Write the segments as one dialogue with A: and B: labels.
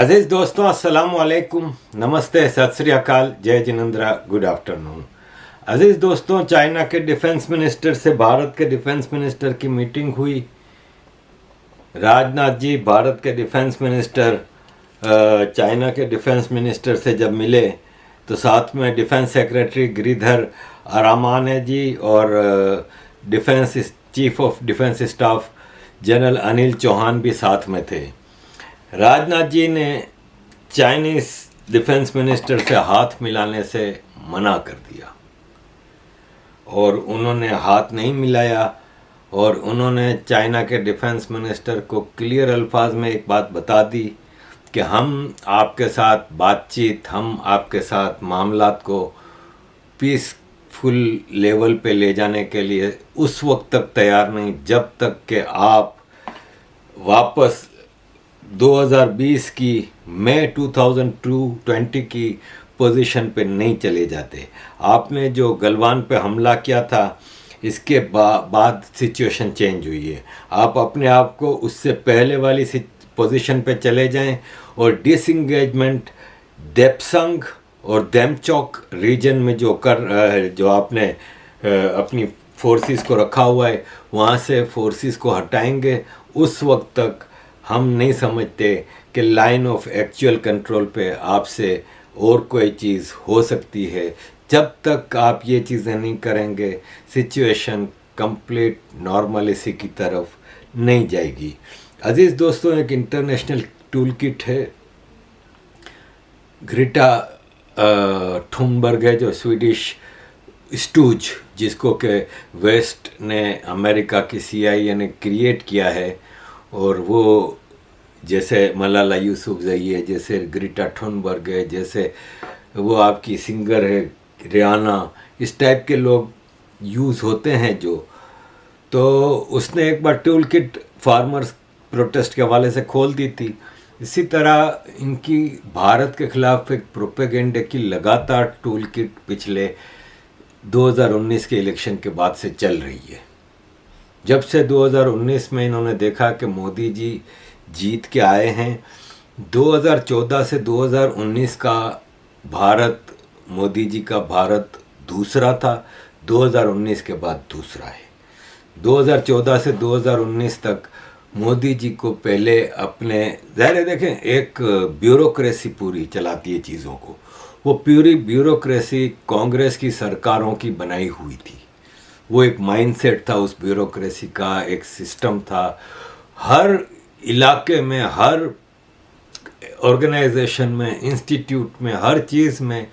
A: अजीज दोस्तों, अस्सलाम वालेकुम, नमस्ते, सत श्री अकाल, जय जिनेंद्रा, गुड आफ्टरनून। अजीज दोस्तों, चाइना के डिफेंस मिनिस्टर से भारत के डिफेंस मिनिस्टर की मीटिंग हुई। राजनाथ जी भारत के डिफेंस मिनिस्टर चाइना के डिफेंस मिनिस्टर से जब मिले तो साथ में डिफेंस सेक्रेटरी गिरिधर अरामाने जी और defence chief of defence staff general Anil Chauhan भी साथ में थे। राजनाथ जी ने चाइनीज डिफेंस मिनिस्टर से हाथ मिलाने से मना कर दिया और उन्होंने हाथ नहीं मिलाया और उन्होंने चाइना के डिफेंस मिनिस्टर को क्लियर अल्फाज में एक बात बता दी कि हम आपके साथ बातचीत, हम आपके साथ मामलात को पीसफुल लेवल पे ले जाने के लिए उस वक्त तक तैयार नहीं जब तक कि आप वापस 2020 की मई 2020 की पोजीशन पे नहीं चले जाते। आपने जो गलवान पे हमला किया था इसके बाद सिचुएशन चेंज हुई है। आप अपने आप को उससे पहले वाली पोजीशन पे चले जाएं और डिसंगेजमेंट देपसंग और देमचौक रीजन में जो आपने अपनी फोर्सेस को रखा हुआ है वहाँ से फोर्सेस को हटाएंगे। उस वक्त तक हम नहीं समझते कि लाइन ऑफ एक्चुअल कंट्रोल पे आपसे और कोई चीज़ हो सकती है। जब तक आप ये चीज़ें नहीं करेंगे सिचुएशन कंप्लीट नॉर्मलिसी की तरफ नहीं जाएगी। अजीज़ दोस्तों, एक इंटरनेशनल टूल किट है, ग्रेटा थुनबर्ग है जो स्वीडिश स्टूज, जिसको के वेस्ट ने अमेरिका की CIA ने क्रिएट किया है। और वो जैसे मलाला यूसुफजई है, जैसे ग्रेटा थुनबर्ग है, जैसे वो आपकी सिंगर है रियाना, इस टाइप के लोग यूज़ होते हैं जो। तो उसने एक बार टूल किट फार्मर्स प्रोटेस्ट के हवाले से खोल दी थी। इसी तरह इनकी भारत के खिलाफ एक प्रोपेगेंडे की लगातार टूल किट पिछले 2019 के इलेक्शन के बाद से चल रही है। जब से 2019 में इन्होंने देखा कि मोदी जी जीत के आए हैं, 2014 से 2019 का भारत, मोदी जी का भारत दूसरा था, 2019 के बाद दूसरा है। 2014 से 2019 तक मोदी जी को पहले अपने ज़ाहिर देखें, एक ब्यूरोक्रेसी पूरी चलाती है चीज़ों को। वो पूरी ब्यूरोक्रेसी कांग्रेस की सरकारों की बनाई हुई थी। वो एक माइंडसेट था उस ब्यूरोक्रेसी का, एक सिस्टम था। हर इलाके में, हर ऑर्गेनाइजेशन में, इंस्टीट्यूट में, हर चीज़ में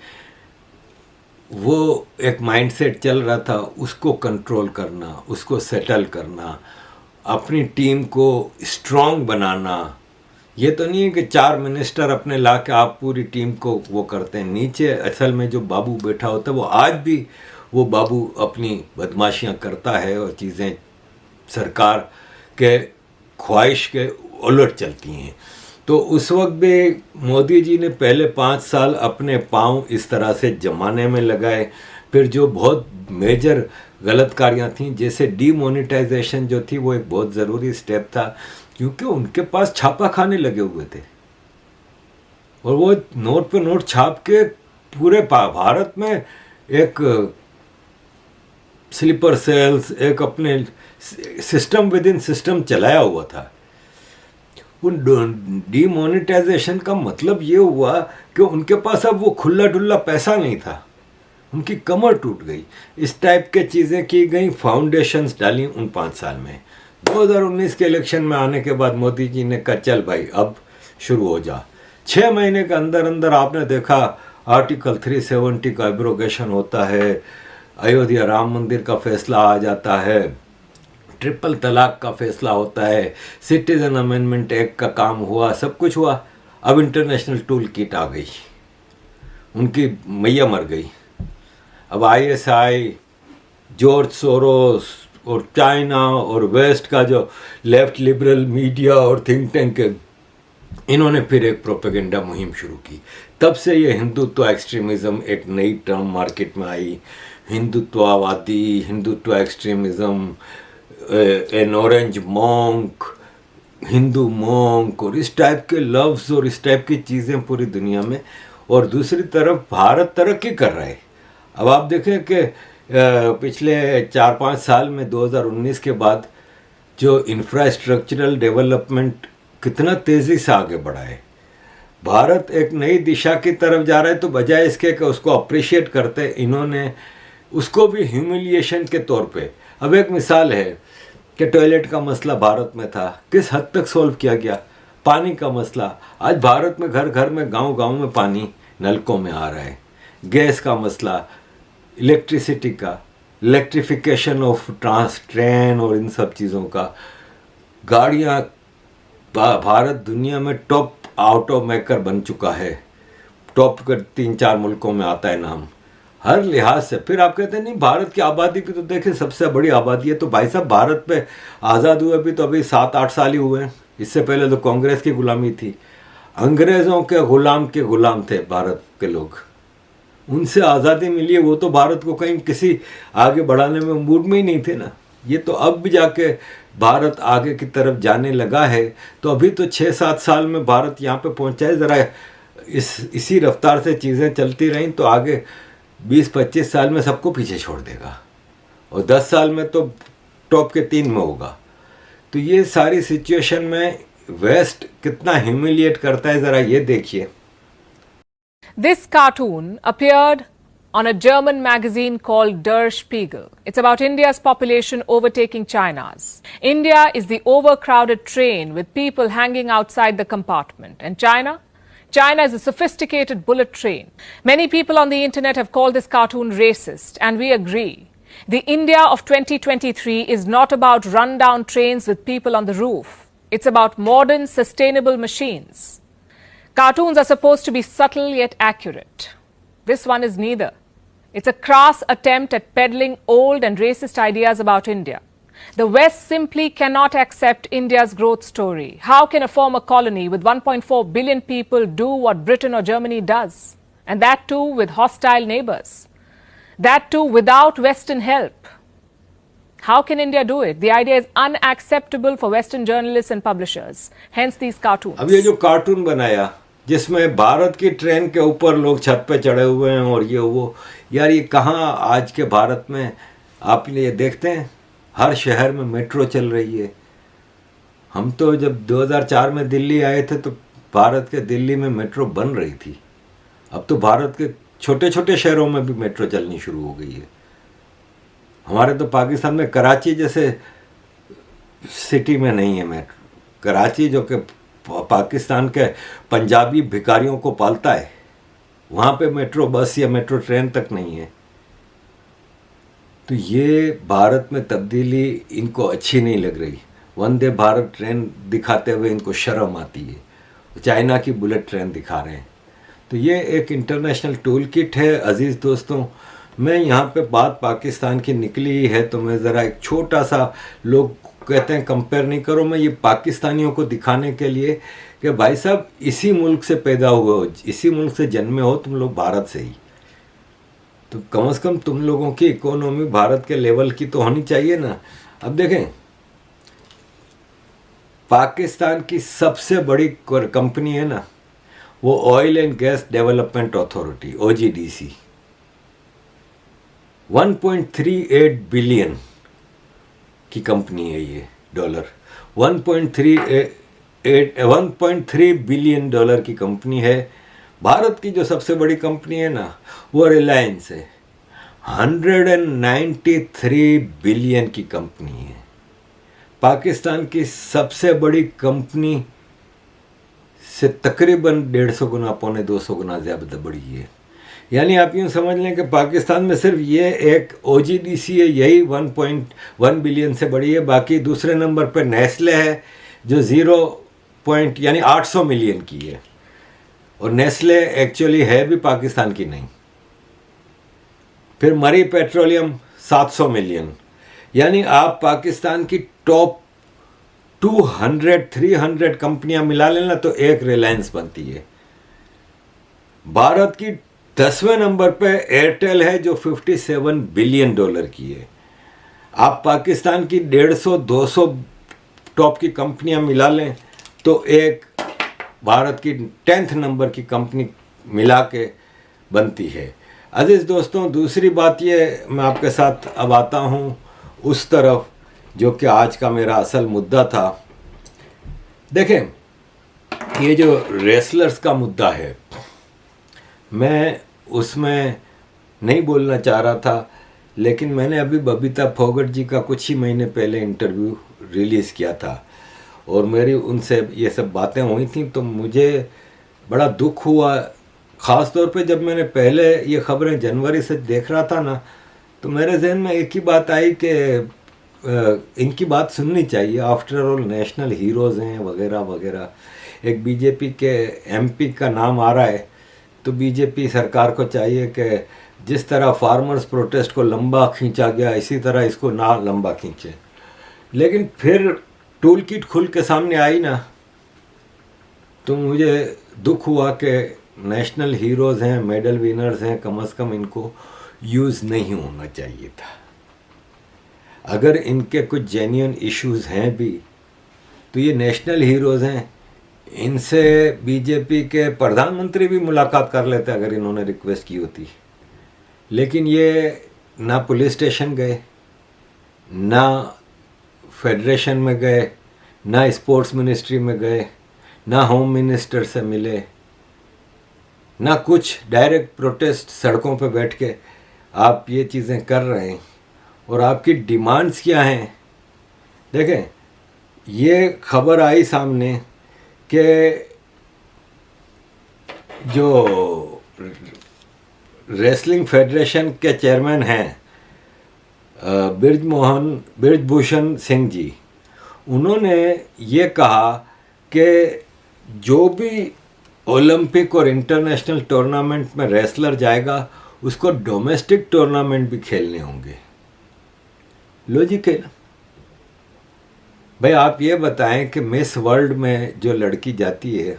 A: वो एक माइंडसेट चल रहा था। उसको कंट्रोल करना, उसको सेटल करना, अपनी टीम को स्ट्रॉन्ग बनाना। ये तो नहीं है कि 4 मिनिस्टर अपने ला के आप पूरी टीम को वो करते हैं। नीचे असल में जो बाबू बैठा होता है वो आज भी वो बाबू अपनी बदमाशियां करता है और चीज़ें सरकार के ख्वाहिश के उलट चलती हैं। तो उस वक्त भी मोदी जी ने पहले 5 साल अपने पांव इस तरह से जमाने में लगाए। फिर जो बहुत मेजर गलतकारियां थीं, जैसे डीमोनेटाइजेशन जो थी, वो एक बहुत ज़रूरी स्टेप था क्योंकि उनके पास छापा खाने लगे हुए थे और वो नोट पे नोट छाप के पूरे भारत में एक स्लीपर सेल्स, एक अपने सिस्टम विद इन सिस्टम चलाया हुआ था। उन डीमोनेटाइजेशन का मतलब ये हुआ कि उनके पास अब वो खुला डुल्ला पैसा नहीं था, उनकी कमर टूट गई। इस टाइप के चीज़ें की गई, फाउंडेशंस डाली उन 5 साल में। 2019 के इलेक्शन में आने के बाद मोदी जी ने कहा चल भाई अब शुरू हो जा। 6 महीने के अंदर अंदर आपने देखा आर्टिकल 370 का एब्रोगेशन होता है, अयोध्या राम मंदिर का फैसला आ जाता है, ट्रिपल तलाक का फैसला होता है, सिटीजन अमेंडमेंट एक्ट का काम हुआ, सब कुछ हुआ। अब इंटरनेशनल टूल किट आ गई, उनकी मैया मर गई। अब ISI, जॉर्ज सोरोस और चाइना और वेस्ट का जो लेफ्ट लिबरल मीडिया और थिंक टैंक है, इन्होंने फिर एक प्रोपेगेंडा मुहिम शुरू की। तब से ये हिंदुत्व एक्सट्रीमिज़म एक नई टर्म मार्केट में आई। हिंदुत्ववादी, Hindutva extremism, N orange monk, Hindu monk और इस टाइप के लव्स और इस टाइप की चीज़ें पूरी दुनिया में, और दूसरी तरफ भारत तरक्की कर रहा है। अब आप देखें कि पिछले 4-5 साल में 2019 के बाद जो इंफ्रास्ट्रक्चरल डेवलपमेंट कितना तेज़ी से आगे बढ़ा है, भारत एक नई दिशा की तरफ जा रहा है। तो बजाय इसके कि उसको अप्रिशिएट करते, इन्होंने उसको भी ह्यूमिलिएशन के तौर पे, अब एक मिसाल है कि टॉयलेट का मसला भारत में था, किस हद तक सॉल्व किया गया। पानी का मसला, आज भारत में घर घर में, गांव गांव में पानी नलकों में आ रहा है। गैस का मसला, इलेक्ट्रिसिटी का, इलेक्ट्रिफिकेशन ऑफ ट्रेन और इन सब चीज़ों का, गाड़ियाँ, भारत दुनिया में टॉप ऑटो मेकर बन चुका है, टॉप के 3-4 मुल्कों में आता है नाम हर लिहाज से। फिर आप कहते हैं नहीं, भारत की आबादी भी तो देखें, सबसे बड़ी आबादी है। तो भाई साहब, भारत पे आज़ाद हुए भी तो अभी 7-8 साल ही हुए हैं। इससे पहले तो कांग्रेस की गुलामी थी, अंग्रेज़ों के गुलाम थे भारत के लोग। उनसे आज़ादी मिली है, वो तो भारत को कहीं किसी आगे बढ़ाने में मूड में ही नहीं थे ना। ये तो अब भी जाके भारत आगे की तरफ जाने लगा है। तो अभी तो 6-7 साल में भारत यहाँ पे पहुँचा है। ज़रा इसी रफ्तार से चीज़ें चलती रहीं तो आगे 20-25 साल में सबको पीछे छोड़ देगा, और 10 साल में तो टॉप के 3 में होगा। तो ये सारी सिचुएशन में वेस्ट कितना ह्यूमिलिएट करता है, ज़रा ये देखिए।
B: This cartoon appeared on a German magazine called Der Spiegel. It's about India's population overtaking China's. India is the overcrowded train with people hanging outside the compartment. And China? China is a sophisticated bullet train. Many people on the internet have called this cartoon racist, and we agree. The India of 2023 is not about run-down trains with people on the roof. It's about modern, sustainable machines. Cartoons are supposed to be subtle yet accurate. This one is neither. It's a crass attempt at peddling old and racist ideas about India. The West simply cannot accept India's growth story. How can a former colony with 1.4 billion people do what Britain or Germany does? And that too with hostile neighbors. That too without Western help. How can India do it? The idea is unacceptable for Western journalists and publishers. Hence these cartoons.
A: अब ये जो cartoon बनाया जिसमें भारत की train के ऊपर लोग छत पे चढ़े हुए हैं और ये वो, यार ये कहाँ आज के भारत में आप ये देखते हैं? हर शहर में मेट्रो चल रही है। हम तो जब 2004 में दिल्ली आए थे तो भारत के दिल्ली में मेट्रो बन रही थी। अब तो भारत के छोटे छोटे शहरों में भी मेट्रो चलनी शुरू हो गई है। हमारे तो पाकिस्तान में कराची जैसे सिटी में नहीं है मेट्रो। कराची जो कि पाकिस्तान के पंजाबी भिखारियों को पालता है, वहाँ पे मेट्रो बस या मेट्रो ट्रेन तक नहीं है। तो ये भारत में तब्दीली इनको अच्छी नहीं लग रही। वंदे भारत ट्रेन दिखाते हुए इनको शर्म आती है, चाइना की बुलेट ट्रेन दिखा रहे हैं। तो ये एक इंटरनेशनल टूल किट है। अज़ीज़ दोस्तों, मैं यहाँ पे बात पाकिस्तान की निकली ही है तो मैं ज़रा एक छोटा सा, लोग कहते हैं कंपेयर नहीं करो, मैं ये पाकिस्तानियों को दिखाने के लिए कि भाई साहब इसी मुल्क से पैदा हुए हो, इसी मुल्क से जन्मे हो तुम लोग भारत से ही, तो कम से कम तुम लोगों की इकोनॉमी भारत के लेवल की तो होनी चाहिए ना। अब देखें, पाकिस्तान की सबसे बड़ी कंपनी है ना, वो oil and gas development authority, OGDC, 1.38 billion की कंपनी है ये डॉलर। 1.3 बिलियन डॉलर की कंपनी है। भारत की जो सबसे बड़ी कंपनी है ना, वो रिलायंस है, 193 बिलियन की कंपनी है। पाकिस्तान की सबसे बड़ी कंपनी से तकरीबन 150 गुना, 250 गुना ज़्यादा बड़ी है। यानी आप यूँ समझ लें कि पाकिस्तान में सिर्फ ये एक OGDC है, यही 1.1 बिलियन से बड़ी है। बाकी दूसरे नंबर पर नेस्ले है जो 800 मिलियन की है, और नेस्ले एक्चुअली है भी पाकिस्तान की नहीं। फिर मरी पेट्रोलियम 700 मिलियन। यानी आप पाकिस्तान की टॉप 200-300 कंपनियां मिला लेना तो एक रिलायंस बनती है। भारत की 10वें नंबर पे एयरटेल है जो 57 बिलियन डॉलर की है। आप पाकिस्तान की 150-200 टॉप की कंपनियां मिला लें तो एक भारत की 10th नंबर की कंपनी मिला के बनती है। अजीज़ दोस्तों, दूसरी बात ये मैं आपके साथ अब आता हूँ उस तरफ जो कि आज का मेरा असल मुद्दा था। देखें, ये जो रेसलर्स का मुद्दा है, मैं उसमें नहीं बोलना चाह रहा था, लेकिन मैंने अभी बबीता फोगट जी का कुछ ही महीने पहले इंटरव्यू रिलीज़ किया था और मेरी उनसे ये सब बातें हुई थी, तो मुझे बड़ा दुख हुआ। ख़ास तौर पे जब मैंने पहले ये खबरें जनवरी से देख रहा था ना, तो मेरे जहन में एक ही बात आई कि इनकी बात सुननी चाहिए। आफ्टर ऑल नेशनल हीरोज़ हैं वगैरह वगैरह। एक बीजेपी के एमपी का नाम आ रहा है, तो बीजेपी सरकार को चाहिए कि जिस तरह फार्मर्स प्रोटेस्ट को लंबा खींचा गया, इसी तरह इसको ना लंबा खींचे। लेकिन फिर टूल किट खुल के सामने आई ना, तो मुझे दुख हुआ कि नेशनल हीरोज़ हैं, मेडल विनर्स हैं, कम से कम इनको यूज़ नहीं होना चाहिए था। अगर इनके कुछ जेन्युइन इश्यूज हैं भी, तो ये नेशनल हीरोज़ हैं, इनसे बीजेपी के प्रधानमंत्री भी मुलाकात कर लेते अगर इन्होंने रिक्वेस्ट की होती। लेकिन ये ना पुलिस स्टेशन गए, ना फेडरेशन में गए, ना स्पोर्ट्स मिनिस्ट्री में गए, ना होम मिनिस्टर से मिले, ना कुछ। डायरेक्ट प्रोटेस्ट सड़कों पे बैठ के आप ये चीज़ें कर रहे हैं। और आपकी डिमांड्स क्या हैं? देखें, ये खबर आई सामने कि जो रेसलिंग फेडरेशन के चेयरमैन हैं बृजभूषण सिंह जी, उन्होंने ये कहा कि जो भी ओलंपिक और इंटरनेशनल टूर्नामेंट में रेसलर जाएगा, उसको डोमेस्टिक टूर्नामेंट भी खेलने होंगे। लॉजिक है ना भाई। आप ये बताएं कि मिस वर्ल्ड में जो लड़की जाती है,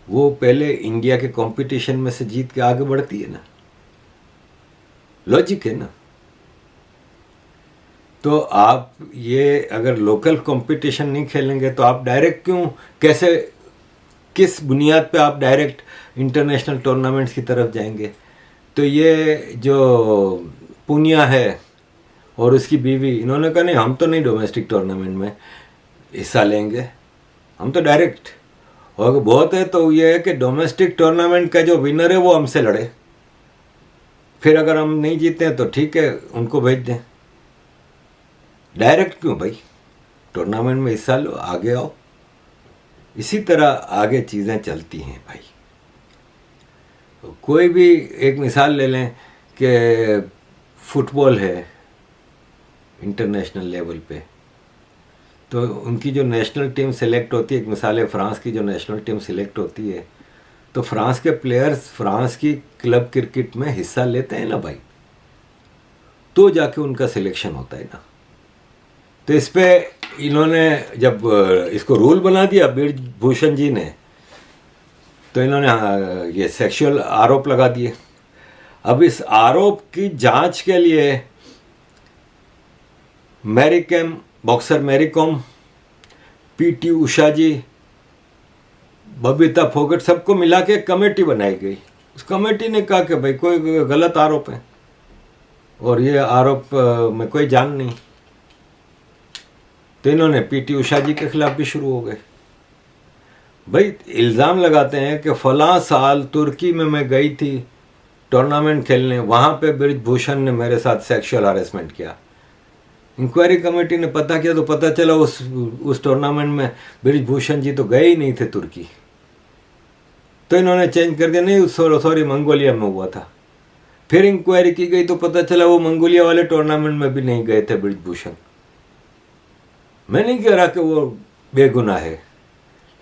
A: वो पहले इंडिया के कंपटीशन में से जीत के आगे बढ़ती है ना। लॉजिक है ना। तो आप ये अगर लोकल कंपटीशन नहीं खेलेंगे, तो आप डायरेक्ट क्यों, कैसे, किस बुनियाद पे आप डायरेक्ट इंटरनेशनल टूर्नामेंट्स की तरफ जाएंगे? तो ये जो पूनिया है और उसकी बीवी, इन्होंने कहा नहीं, हम तो नहीं डोमेस्टिक टूर्नामेंट में हिस्सा लेंगे, हम तो डायरेक्ट। और बहुत है तो ये है कि डोमेस्टिक टूर्नामेंट का जो विनर है वो हमसे लड़े, फिर अगर हम नहीं जीते हैं तो ठीक है, उनको भेज दें। डायरेक्ट क्यों भाई? टूर्नामेंट में हिस्सा लो, आगे आओ। इसी तरह आगे चीज़ें चलती हैं भाई। कोई भी एक मिसाल ले लें कि फुटबॉल है इंटरनेशनल लेवल पे, तो उनकी जो नेशनल टीम सेलेक्ट होती है, एक मिसाल है फ्रांस की जो नेशनल टीम सेलेक्ट होती है, तो फ्रांस के प्लेयर्स फ्रांस की क्लब क्रिकेट में हिस्सा लेते हैं ना भाई, तो जाके उनका सिलेक्शन होता है ना। तो इस पे इन्होंने जब इसको रूल बना दिया बृजभूषण जी ने, तो इन्होंने ये सेक्सुअल आरोप लगा दिए। अब इस आरोप की जांच के लिए boxer Mary com, PT Usha जी, बबीता फोगट, सबको मिला के कमेटी बनाई गई। उस कमेटी ने कहा कि भाई कोई गलत आरोप है और ये आरोप में कोई जान नहीं। तो इन्होंने पीटी उषा जी के खिलाफ भी शुरू हो गए। भाई इल्ज़ाम लगाते हैं कि फलां साल तुर्की में मैं गई थी टूर्नामेंट खेलने, वहाँ पे बृजभूषण ने मेरे साथ सेक्सुअल हरेसमेंट किया। इंक्वायरी कमेटी ने पता किया तो पता चला उस टूर्नामेंट में बृजभूषण जी तो गए ही नहीं थे तुर्की। तो इन्होंने चेंज कर दिया, नहीं सॉरी मंगोलिया में हुआ था। फिर इंक्वायरी की गई तो पता चला वो मंगोलिया वाले टूर्नामेंट में भी नहीं गए थे बृजभूषण। मैं नहीं कह रहा कि वो बेगुनाह है,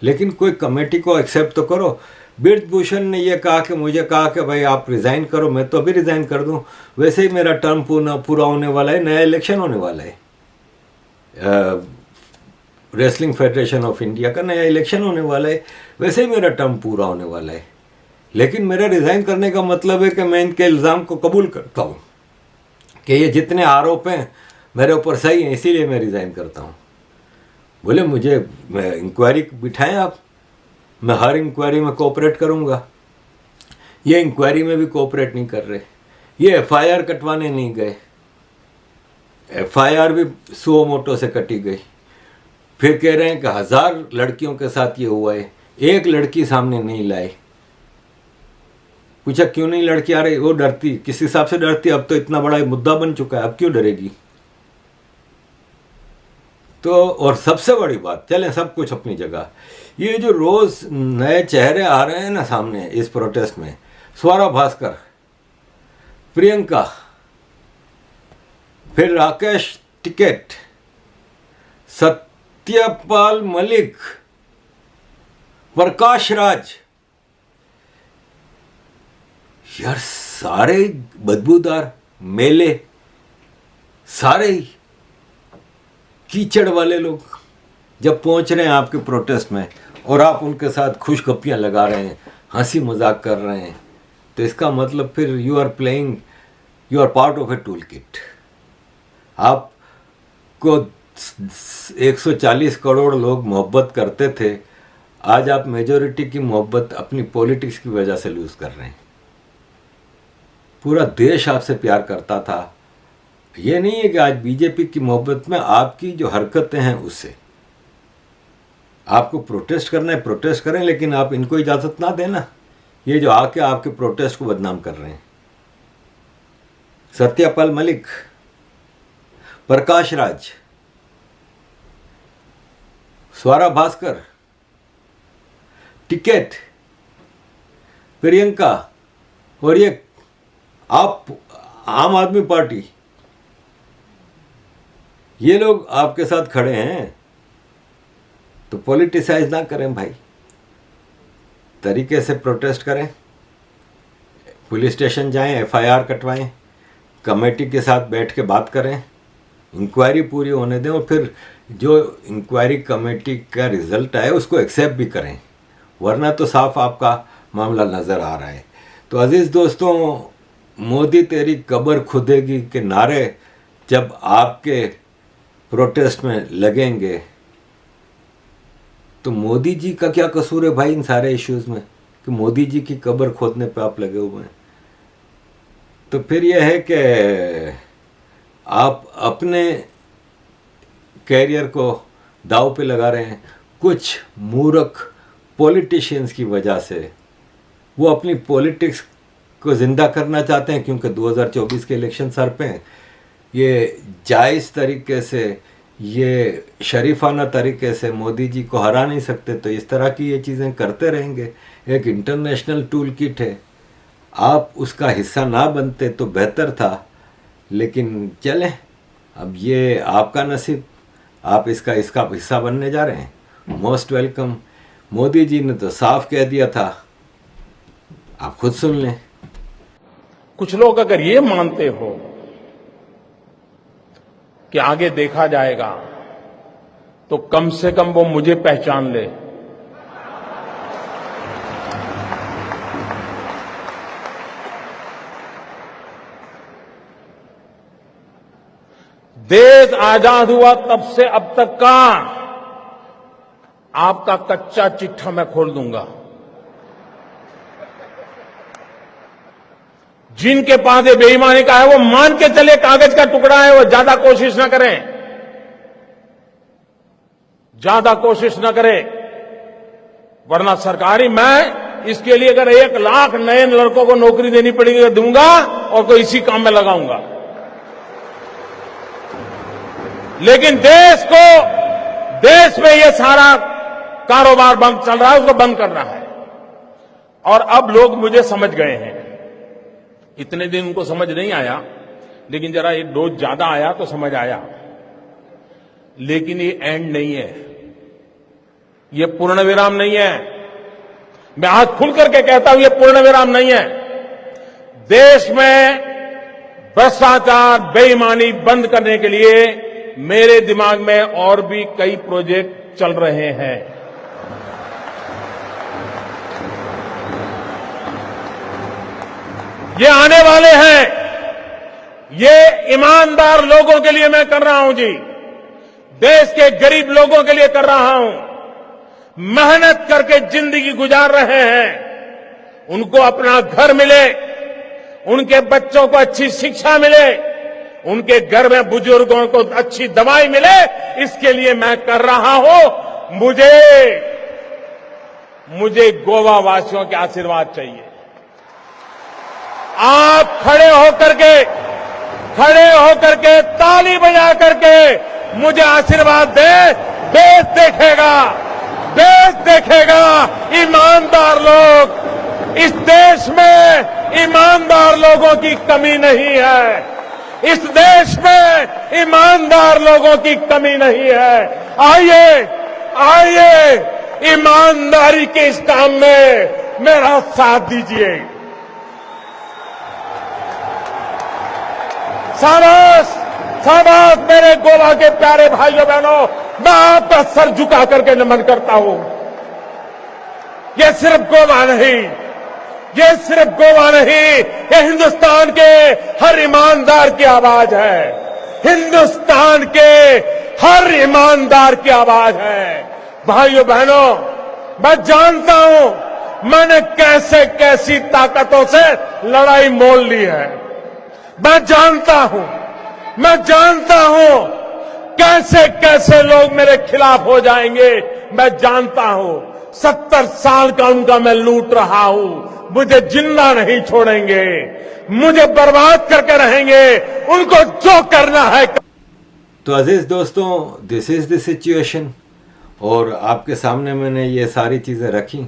A: लेकिन कोई कमेटी को एक्सेप्ट तो करो। बृजभूषण ने ये कहा कि मुझे कहा कि भाई आप रिज़ाइन करो, मैं तो अभी रिज़ाइन कर दूं, वैसे ही मेरा टर्म पूरा होने वाला है, नया इलेक्शन होने वाला है, रेसलिंग फेडरेशन ऑफ इंडिया का नया इलेक्शन होने वाला है, वैसे ही मेरा टर्म पूरा होने वाला है। लेकिन मेरा रिज़ाइन करने का मतलब है कि मैं इनके इल्ज़ाम को कबूल करता हूँ कि ये जितने आरोप हैं मेरे ऊपर सही हैं, इसीलिए मैं रिज़ाइन करता हूँ। बोले मुझे इंक्वायरी बिठाएं आप, मैं हर इंक्वायरी में कोऑपरेट करूंगा। ये इंक्वायरी में भी कोऑपरेट नहीं कर रहे, ये एफआईआर कटवाने नहीं गए, एफआईआर भी सुओ मोटो से कटी गई। फिर कह रहे हैं कि 1000 लड़कियों के साथ ये हुआ है, एक लड़की सामने नहीं लाई। पूछा क्यों नहीं लड़की आ रही, वो डरती, किस हिसाब से डरती, अब तो इतना बड़ा मुद्दा बन चुका है, अब क्यों डरेगी। तो और सबसे बड़ी बात, चलें सब कुछ अपनी जगह, ये जो रोज नए चेहरे आ रहे हैं ना सामने इस प्रोटेस्ट में, स्वरा भास्कर, प्रियंका, फिर राकेश टिकैत, सत्यपाल मलिक, प्रकाश राज, यार सारे बदबूदार, मेले, सारे ही कीचड़ वाले लोग जब पहुंच रहे हैं आपके प्रोटेस्ट में और आप उनके साथ खुशगपियां लगा रहे हैं, हंसी मजाक कर रहे हैं, तो इसका मतलब फिर you are part of a tool kit. आपको 140 करोड़ लोग मोहब्बत करते थे, आज आप मेजॉरिटी की मोहब्बत अपनी पॉलिटिक्स की वजह से लूज कर रहे हैं। पूरा देश आपसे प्यार करता था, ये नहीं है कि आज बीजेपी की मोहब्बत में आपकी जो हरकतें हैं उससे। आपको प्रोटेस्ट करना है, प्रोटेस्ट करें, लेकिन आप इनको इजाजत ना देना, ये जो आके आपके प्रोटेस्ट को बदनाम कर रहे हैं। सत्यपाल मलिक, प्रकाश राज, स्वरा भास्कर, टिकैत, प्रियंका, और ये आप आम आदमी पार्टी, ये लोग आपके साथ खड़े हैं, तो पॉलिटिसाइज ना करें भाई, तरीके से प्रोटेस्ट करें, पुलिस स्टेशन जाएं, एफआईआर कटवाएं, कमेटी के साथ बैठ के बात करें, इंक्वायरी पूरी होने दें, और फिर जो इंक्वायरी कमेटी का रिजल्ट आए उसको एक्सेप्ट भी करें, वरना तो साफ आपका मामला नज़र आ रहा है। तो अजीज़ दोस्तों, मोदी तेरी कब्र खुदेगी के नारे जब आपके प्रोटेस्ट में लगेंगे, तो मोदी जी का क्या कसूर है भाई इन सारे इश्यूज में कि मोदी जी की कब्र खोदने पे आप लगे हुए हैं। तो फिर यह है कि आप अपने कैरियर को दांव पे लगा रहे हैं। कुछ मूर्ख पॉलिटिशियंस की वजह से वो अपनी पॉलिटिक्स को ज़िंदा करना चाहते हैं, क्योंकि 2024 के इलेक्शन सर पे हैं। ये जायज़ तरीके से, ये शरीफाना तरीके से मोदी जी को हरा नहीं सकते, तो इस तरह की ये चीज़ें करते रहेंगे। एक इंटरनेशनल टूल किट है, आप उसका हिस्सा ना बनते तो बेहतर था, लेकिन चलें, अब ये आपका नसीब, आप इसका हिस्सा बनने जा रहे हैं। Most welcome. मोदी जी ने तो साफ कह दिया था, आप खुद सुन लें।
C: कुछ लोग अगर ये मानते हो कि आगे देखा जाएगा, तो कम से कम वो मुझे पहचान ले। देश आजाद हुआ तब से अब तक का आपका कच्चा चिट्ठा मैं खोल दूंगा। जिनके पास ये बेईमानी का है वो मान के चले कागज का टुकड़ा है, वो ज्यादा कोशिश ना करें, ज्यादा कोशिश ना करें, वरना सरकारी मैं इसके लिए अगर 1 लाख नए लड़कों को नौकरी देनी पड़ेगी तो दूंगा और कोई इसी काम में लगाऊंगा। लेकिन देश में ये सारा कारोबार बंद चल रहा है, उसको बंद करना है। और अब लोग मुझे समझ गए हैं। इतने दिन उनको समझ नहीं आया, लेकिन जरा ये डोज ज्यादा आया तो समझ आया। लेकिन ये एंड नहीं है, ये पूर्ण विराम नहीं है। मैं आज खुल करके कहता हूं, ये पूर्ण विराम नहीं है। देश में भ्रष्टाचार, बेईमानी बंद करने के लिए मेरे दिमाग में और भी कई प्रोजेक्ट चल रहे हैं। ये आने वाले हैं, ये ईमानदार लोगों के लिए मैं कर रहा हूं जी। देश के गरीब लोगों के लिए कर रहा हूं। मेहनत करके जिंदगी गुजार रहे हैं, उनको अपना घर मिले, उनके बच्चों को अच्छी शिक्षा मिले, उनके घर में बुजुर्गों को अच्छी दवाई मिले, इसके लिए मैं कर रहा हूं। मुझे गोवा वासियों के आशीर्वाद चाहिए। आप खड़े होकर के ताली बजा करके मुझे आशीर्वाद दे। देश देखेगा ईमानदार लोग। इस देश में ईमानदार लोगों की कमी नहीं है। इस देश में ईमानदार लोगों की कमी नहीं है। आइए ईमानदारी के इस काम में मेरा साथ दीजिए। शाबाश मेरे गोवा के प्यारे भाइयों बहनों, मैं आपका सर झुका करके नमन करता हूं। ये सिर्फ गोवा नहीं, ये हिंदुस्तान के हर ईमानदार की आवाज है। हिंदुस्तान के हर ईमानदार की आवाज है। भाइयों बहनों, मैं जानता हूं मैंने कैसे कैसी ताकतों से लड़ाई मोल ली है। मैं जानता हूं कैसे कैसे लोग मेरे खिलाफ हो जाएंगे। मैं जानता हूं 70 साल का उनका मैं लूट रहा हूं। मुझे जिंदा नहीं छोड़ेंगे, मुझे बर्बाद करके रहेंगे। उनको जो करना है।
A: तो अजीज दोस्तों, दिस इज द सिचुएशन और आपके सामने मैंने ये सारी चीज़ें रखी।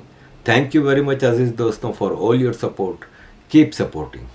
A: थैंक यू वेरी मच अजीज दोस्तों for all your support. Keep supporting.